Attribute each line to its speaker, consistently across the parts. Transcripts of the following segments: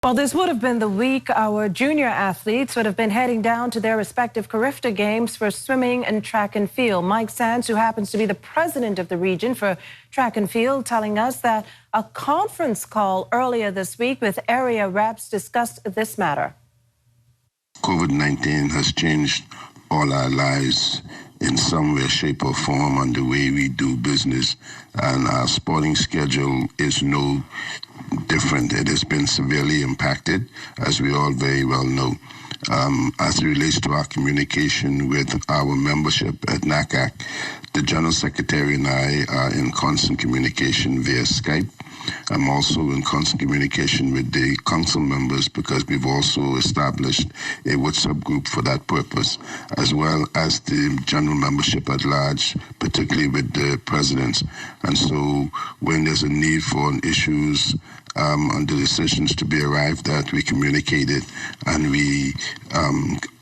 Speaker 1: Well, this would have been the week our junior athletes would have been heading down to their respective Carifta games for swimming and track and field. Mike Sands, who happens to be the president of the region for track and field, telling us that a conference call earlier this week with area reps discussed this matter.
Speaker 2: COVID-19 has changed all our lives in some way, shape, or form on the way we do business, and our sporting schedule is no different. It has been severely impacted, as we all very well know. As it relates to our communication with our membership at NACAC, the General Secretary and I are in constant communication via Skype. I'm also in constant communication with the council members because we've also established a WhatsApp group for that purpose, as well as the general membership at large, particularly with the presidents. And so when there's a need for issues and the decisions to be arrived at, we communicate it and we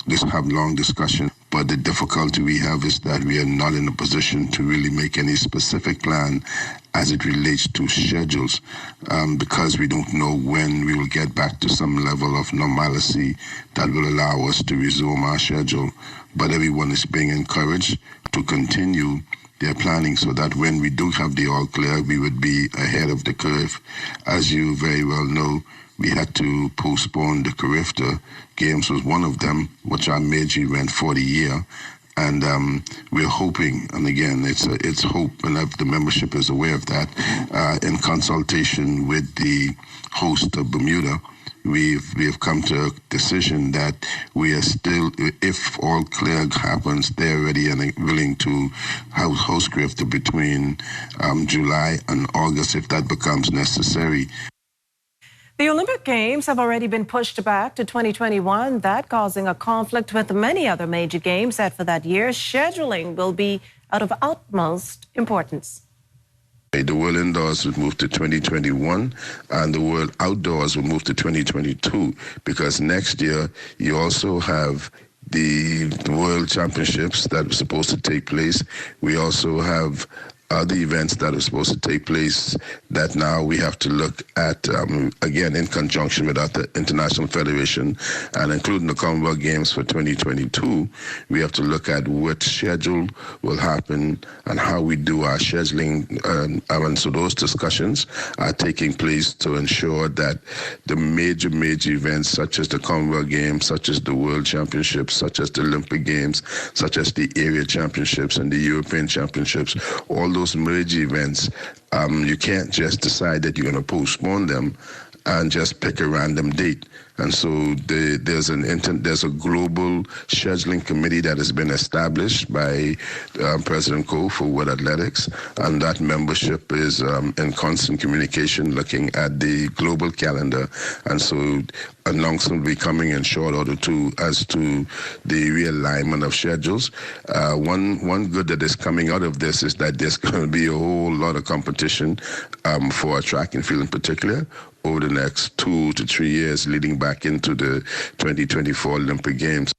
Speaker 2: just have long discussion. But the difficulty we have is that we are not in a position to really make any specific plan as it relates to schedules because we don't know when we will get back to some level of normalcy that will allow us to resume our schedule. But everyone is being encouraged to continue their planning so that when we do have the all clear, we would be ahead of the curve. As you very well know, we had to postpone the Carifta games was one of them, which our major event for the year. And we're hoping, and again, it's hope, and if the membership is aware of that, in consultation with the host of Bermuda, we have come to a decision that we are still, if all clear happens, they're ready and willing to host Carifta between July and August if that becomes necessary.
Speaker 1: The Olympic Games have already been pushed back to 2021, that causing a conflict with many other major games set for that year. Scheduling will be out of utmost importance.
Speaker 2: The World Indoors would move to 2021 and the World Outdoors will move to 2022 because next year you also have the World Championships that are supposed to take place. We also have other events that are supposed to take place that now we have to look at, again, in conjunction with the International Federation and including the Commonwealth Games for 2022, we have to look at what schedule will happen and how we do our scheduling. And so those discussions are taking place to ensure that the major events such as the Commonwealth Games, such as the World Championships, such as the Olympic Games, such as the Area Championships and the European Championships, all those major events, you can't just decide that you're going to postpone them and just pick a random date. And so there's a global scheduling committee that has been established by President Coe for World Athletics, and that membership is in constant communication looking at the global calendar. And so announcement will be coming in short order too as to the realignment of schedules. One good that is coming out of this is that there's going to be a whole lot of competition for track and field in particular over the next 2 to 3 years leading back into the 2024 Olympic Games.